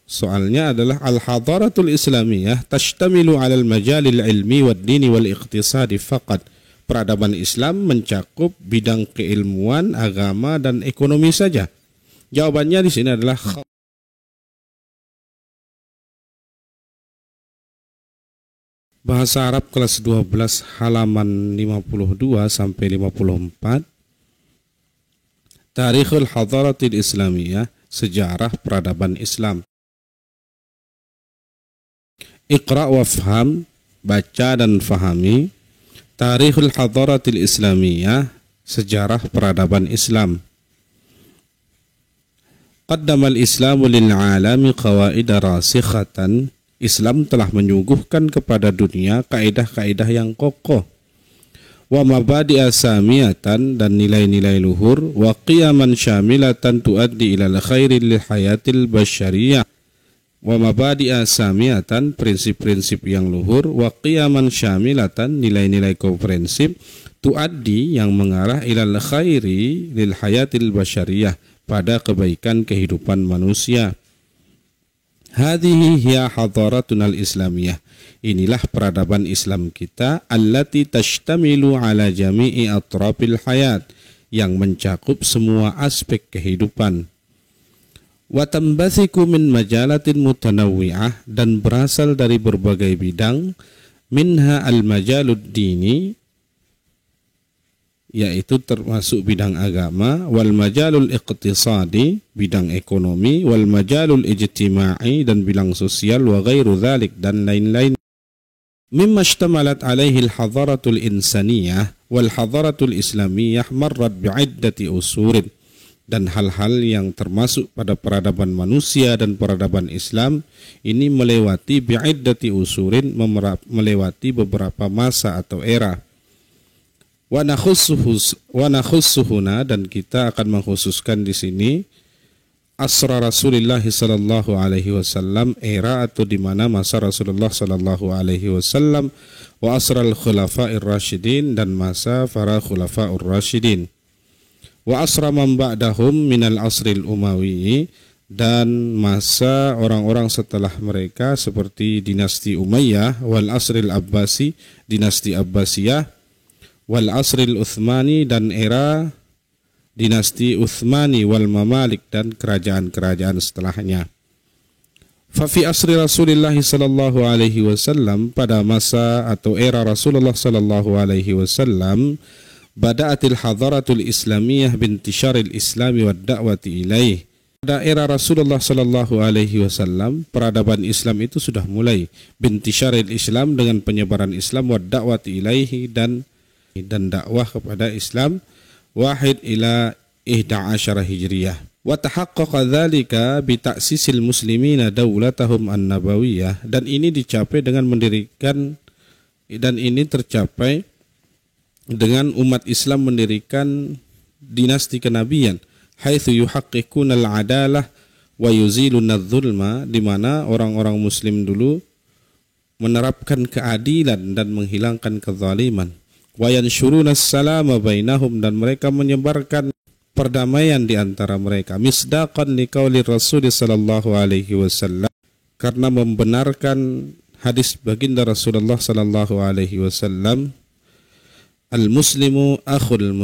Soalnya adalah al-hadaratul islamiyah tashtamilu 'alal majalil ilmi wad dini wal iqtisadi faqat. Peradaban Islam mencakup bidang keilmuan, agama dan ekonomi saja. Jawabannya di sini adalah Bahasa Arab kelas 12 halaman 52 sampai 54. Tarikhul Hadaratil Islamiyah, sejarah peradaban Islam. Iqra' wafham, baca dan fahami. Tarikhul Hadaratil Islamiyah, sejarah peradaban Islam. Qaddamal Islamu lil 'alami qawaida rasikhatan. Islam telah menyuguhkan kepada dunia kaidah-kaidah yang kokoh. Wa mabadi'a samiyatan, dan nilai-nilai luhur. Wa qiyaman syamilatan tuaddi ilal khairi lil hayatil basyariyah. Wa mabadi'a samiyatan, prinsip-prinsip yang luhur. Wa qiyaman syamilatan, nilai-nilai komprehensif. Tuaddi, yang mengarah ilal khairi lil hayatil basyariyah, pada kebaikan kehidupan manusia. Hadhihi hiya hadaratunal islamiyah. Inilah peradaban Islam kita, allati tashtamilu ala jami'i atrafil hayat, yang mencakup semua aspek kehidupan. Wa tambathiku min majalatin mutanawwi'ah, dan berasal dari berbagai bidang. Minha al-majalud dini, yaitu termasuk bidang agama, wal majalul iqtisadi, bidang ekonomi, wal majalul ijtima'i, dan bidang sosial, wa ghairu dzalik, dan lain-lain. Mimma ishtamalat alaihi al-hadaratul insaniyah wal hadaratul islamiyah marrat bi'iddati usurin, dan hal-hal yang termasuk pada peradaban manusia dan peradaban Islam ini melewati bi'iddati usurin, melewati beberapa masa atau era. Wa nakhussuhuna, dan kita akan mengkhususkan di sini asra Rasulullah sallallahu alaihi wasallam, era atau di mana masa Rasulullah sallallahu alaihi wasallam, wa asral khulafa'ir rasyidin, dan masa para khulafa'ur rasyidin, wa asra man ba'dahum minal asril umawi, dan masa orang-orang setelah mereka seperti dinasti Umayyah, wal asril abbasi, dinasti Abbasiyah, wal asril Utsmani, dan era dinasti Utsmani, wal mamalik, dan kerajaan-kerajaan setelahnya. Fa fi asri Rasulullah sallallahu alaihi wasallam, pada masa atau era Rasulullah sallallahu alaihi wasallam, bada'atil hadaratul islamiyah bintisharil islami wad da'wati ilaih. Pada era Rasulullah sallallahu alaihi wasallam, peradaban Islam itu sudah mulai bintisharil Islam, dengan penyebaran Islam, wad da'wati ilaihi, dan dakwah kepada Islam, wahid ila 11 Hijriyah. Wa tahaqqaqa dzalika bi ta'sisil muslimina daulatahum an-nabawiyah, dan ini dicapai dengan mendirikan, dan ini tercapai dengan umat Islam mendirikan dinasti kenabian, haitsu yuhaqqiquna al-adalah wa yuziluna adz-dzulma, di mana orang-orang muslim dulu menerapkan keadilan dan menghilangkan kezaliman. Wa yanshuruna as-salama bainahum, dan mereka menyebarkan perdamaian di antara mereka. Misdaqan liqauli Rasul sallallahu alaihi wasallam, karena membenarkan hadis baginda Rasulullah sallallahu alaihi wasallam, al-muslimu akhul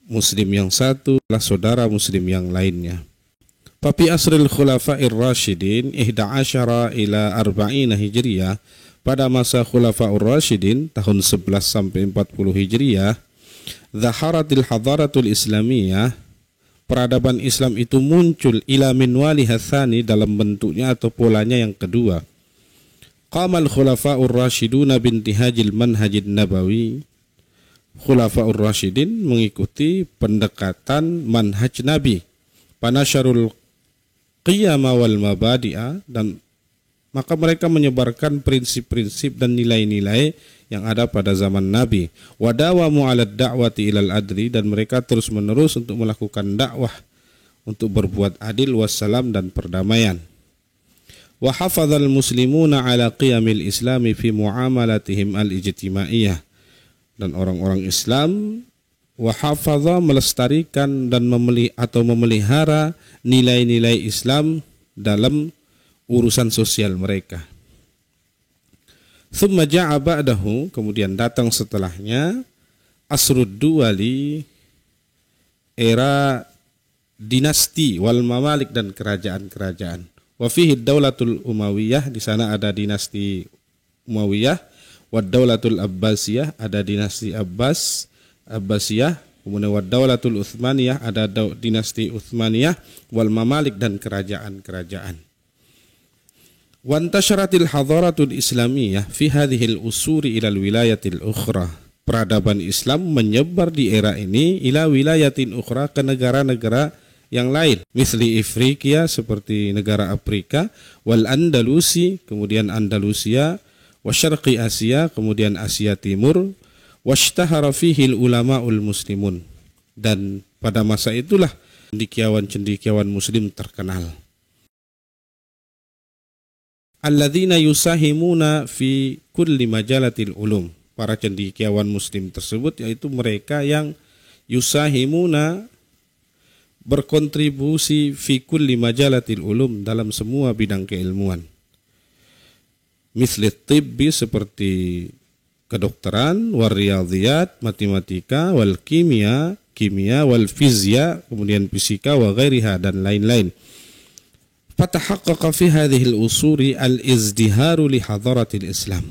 muslim yang satu adalah saudara muslim yang lainnya. Papi asril khulafa'ir rasyidin 11 ila 40 Hijriyah, pada masa Khulafa'ur Rasyidin tahun 11 sampai 40 Hijriyah, zaharatil hadaratul islamiyah, peradaban Islam itu muncul ila minwali hatsani, dalam bentuknya atau polanya yang kedua. Qamal Khulafa'ur Rasyiduna bintihajil manhajin nabawi. Khulafa'ur Rasyidin mengikuti pendekatan manhaj Nabi. Panasyarul qiyama wal mabadi'a, dan maka mereka menyebarkan prinsip-prinsip dan nilai-nilai yang ada pada zaman Nabi. Wadawamu 'alad da'wati ilal adli, dan mereka terus-menerus untuk melakukan dakwah untuk berbuat adil, wassalam, dan perdamaian. Wa hafadzal muslimuna 'ala qiyamil islami fi muamalatihim al-ijtimaiyah, dan orang-orang Islam wa hafadha, melestarikan dan memelihara nilai-nilai Islam dalam urusan sosial mereka. Tsumma ja'a ba'dahu, kemudian datang setelahnya asrud duwali, era dinasti wal mamalik dan kerajaan-kerajaan. Wa fihi daulatul Umayyah, di sana ada dinasti Umayyah, wa daulatul Abbasiyah, ada dinasti Abbasiyah, kemudian wa daulatul Utsmaniyah, ada dinasti Utsmaniyah, wal mamalik dan kerajaan-kerajaan. Wa intasyaratil hadaratul islamiyah fi hadhil usuri ila wilayatil ukhra. Peradaban Islam menyebar di era ini ila wilayatin ukhra, ke negara-negara yang lain. Misli Afrika, seperti negara Afrika, wal Andalusi, kemudian Andalusia, wa syarqi Asia, kemudian Asia Timur, washtahara fihil ulama'ul muslimun. Dan pada masa itulah cendekiawan-cendekiawan muslim terkenal. Alladzina yusahimuna fi kulli majalatil ulum. Para cendekiawan muslim tersebut yaitu mereka yang yusahimuna, berkontribusi fi kulli majalatil ulum, dalam semua bidang keilmuan. Misli tibbi, seperti kedokteran, wal riyadhiyat, matematika, wal kimia, wal fizia, kemudian fisika, wa ghairiha, dan lain-lain. Fatahaqqaqa fi hadhil usuri al-izdiharu li hadaratil Islam.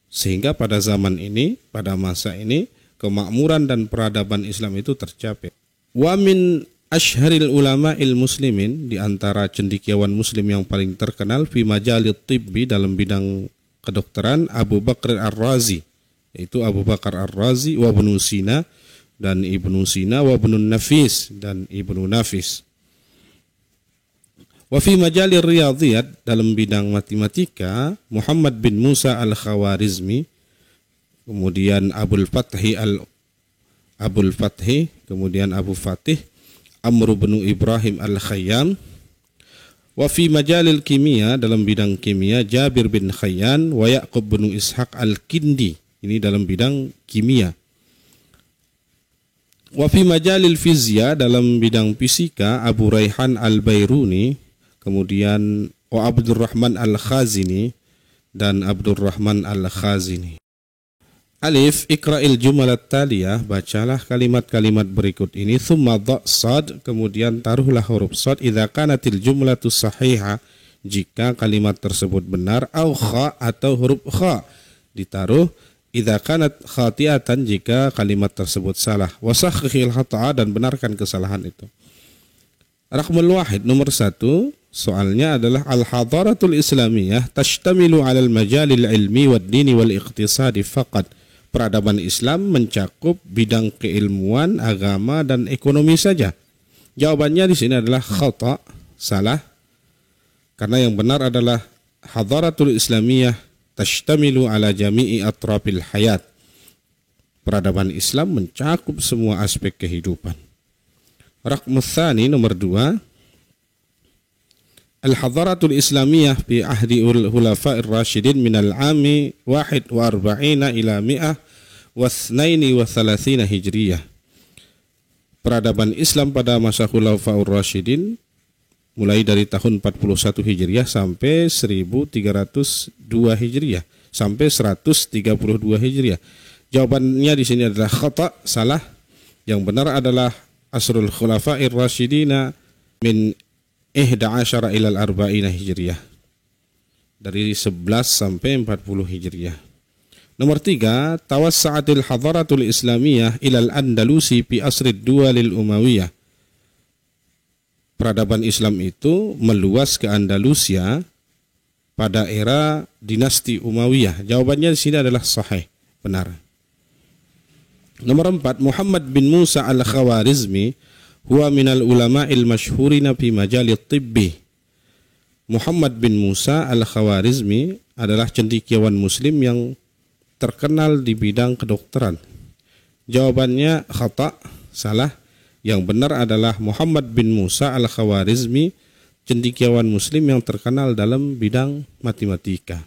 Sehingga pada zaman ini, pada masa ini, kemakmuran dan peradaban Islam itu tercapai. Wa min asyharil ulama'il muslimin, di antara cendekiawan muslim yang paling terkenal, fi majalit tibbi, dalam bidang kedokteran, Abu Bakr Ar-Razi, yaitu Abu Bakar Ar-Razi, wa Ibnu Sina, dan Ibnu Sina, wa Ibnu Nafis, dan Ibnu Nafis. Wa fi majalir riyadhiyat, dalam bidang matematika, Muhammad bin Musa al-Khawarizmi, kemudian Abul Fathi, kemudian Abu Fatih, Amr bin Ibrahim al-Khayyam. Wa fi majalil kimia, dalam bidang kimia, Jabir bin Khayyan, wa Yaqub bin Ishaq al-Kindi, ini dalam bidang kimia. Wa fi majalil fizya, dalam bidang fisika, Abu Raihan al-Bairuni, kemudian wa Abdurrahman al-Khazini, dan Abdurrahman al-Khazini. Alif, ikra'il jumalat taliyah, bacalah kalimat-kalimat berikut ini. Thumma dha' sad, kemudian taruhlah huruf sad. Idza kanatil jumlatu sahiha, jika kalimat tersebut benar. Au kha, atau huruf kha ditaruh. Idza kanat khati'atan, jika kalimat tersebut salah. Wasakhkhil khata'a, dan benarkan kesalahan itu. Raqmul wahid, nomor 1, soalnya adalah al-hadaratul islamiyah tashtamilu 'alal majalil ilmi wad dini wal iqtisadi faqat. Peradaban Islam mencakup bidang keilmuan, agama, dan ekonomi saja. Jawabannya di sini adalah khata', salah. Karena yang benar adalah hadaratul islamiyah tashtamilu 'ala jami'i atrafil hayat. Peradaban Islam mencakup semua aspek kehidupan. Raqmus tsani, nomor 2, al-hadaratul islamiyah fi ahdi hulafa'ir rasyidin minal ami 41 ila 132 hijriyah. Peradaban Islam pada masa khulafa'ur rasyidin mulai dari tahun 41 hijriyah sampai 1302 hijriyah, sampai 132 hijriyah. Jawabannya di sini adalah khata', salah. Yang benar adalah asrul khulafa'ir rasyidina min 11 ilal arba'ina hijriyah, dari 11 sampai 40 hijriyah. Nomor 3, tawassa'atil hadaratul islamiyah ilal Andalusi fi asrid duwalil Umayyah. Peradaban Islam itu meluas ke Andalusia pada era dinasti Umayyah. Jawabannya di sini adalah sahih, benar. Nomor 4, Muhammad bin Musa al-Khawarizmi huwa minal ulama'il masyhurina fi majalit tibbi. Muhammad bin Musa al-Khawarizmi adalah cendekiawan muslim yang terkenal di bidang kedokteran. Jawabannya khata', salah. Yang benar adalah Muhammad bin Musa al-Khawarizmi, cendekiawan muslim yang terkenal dalam bidang matematika.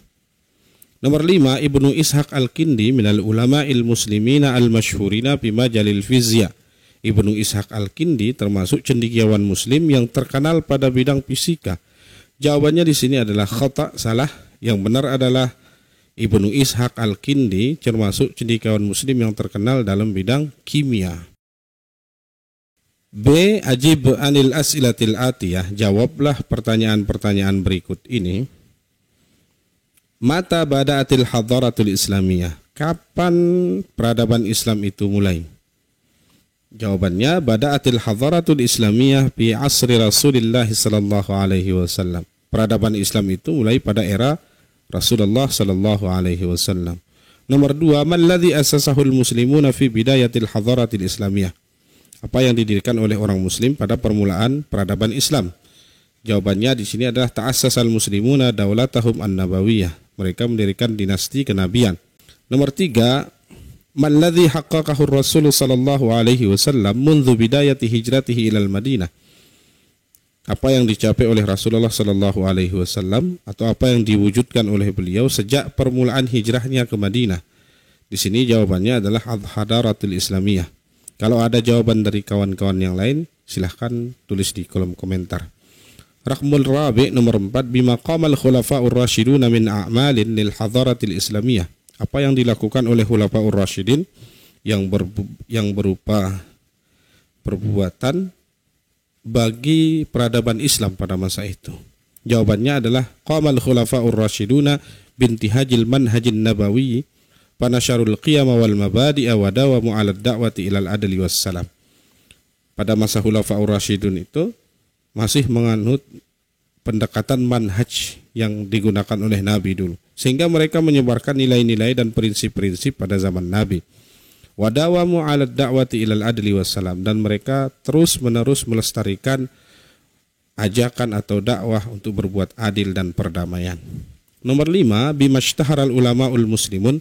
Nomor 5, Ibnu Ishaq al-Kindi minal ulama'il muslimina al-masyhurina fi majalil fizya. Ibnu Ishaq al-Kindi termasuk cendekiawan muslim yang terkenal pada bidang fisika. Jawabannya di sini adalah khata, salah. Yang benar adalah Ibnu Ishaq Al-Kindi, termasuk cendekiawan muslim yang terkenal dalam bidang kimia. B. Ajib anil as'ilatil atiyah, jawablah pertanyaan-pertanyaan berikut ini. Mata bada'atil hadaratul islamiyah, kapan peradaban Islam itu mulai? Jawabannya, bada'atil hadaratul islamiyah bi asri Rasulullah sallallahu alaihi wasallam. Peradaban Islam itu mulai pada era Rasulullah sallallahu alaihi wasallam. Nomor 2, man ladzi asasahul muslimuna fi bidayatil hadaratil islamiyah. Apa yang didirikan oleh orang muslim pada permulaan peradaban Islam? Jawabannya di sini adalah ta'assasal muslimuna daulatahum an-nabawiyah. Mereka mendirikan dinasti kenabian. Nomor 3, man ladzi haqqaqahu Rasul sallallahu alaihi wasallam mundu bidayati hijratihi ilal Madinah. Apa yang dicapai oleh Rasulullah sallallahu alaihi wasallam atau apa yang diwujudkan oleh beliau sejak permulaan hijrahnya ke Madinah. Di sini jawabannya adalah hadaratul islamiyah. Kalau ada jawaban dari kawan-kawan yang lain, silahkan tulis di kolom komentar. Raqmul rabi, nomor 4, bima qamal khulafa'ur rasyidun min a'malin lil hadaratil islamiyah. Apa yang dilakukan oleh khulafa'ur rasyidin yang berupa perbuatan bagi peradaban Islam pada masa itu. Jawabannya adalah qamal khulafa'ur rasyiduna bintihajil manhajin nabawi panasyarul qiyama wal mabadi'a wa dawamu 'ala ad-da'wati ilal adli wassalam. Pada masa khulafa'ur rasyidun itu masih menganut pendekatan manhaj yang digunakan oleh Nabi dulu, sehingga mereka menyebarkan nilai-nilai dan prinsip-prinsip pada zaman Nabi. Wa dawamu 'ala ad-da'wati ilal adli wassalam, dan mereka terus-menerus melestarikan ajakan atau dakwah untuk berbuat adil dan perdamaian. Nomor 5, bimashtahara ulamaul muslimun,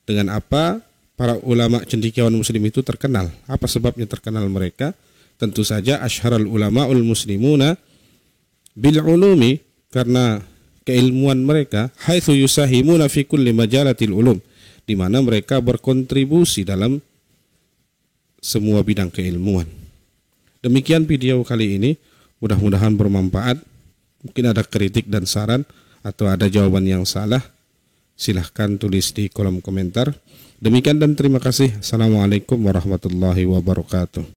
dengan apa para ulama cendekiawan muslim itu terkenal? Apa sebabnya terkenal mereka? Tentu saja asyharul ulamaul muslimuna bil ulumi, karena keilmuan mereka, haitsu yusahimuna fi kulli majalatil ulum, di mana mereka berkontribusi dalam semua bidang keilmuan. Demikian video kali ini, mudah-mudahan bermanfaat. Mungkin ada kritik dan saran atau ada jawaban yang salah, silahkan tulis di kolom komentar. Demikian dan terima kasih. Assalamualaikum warahmatullahi wabarakatuh.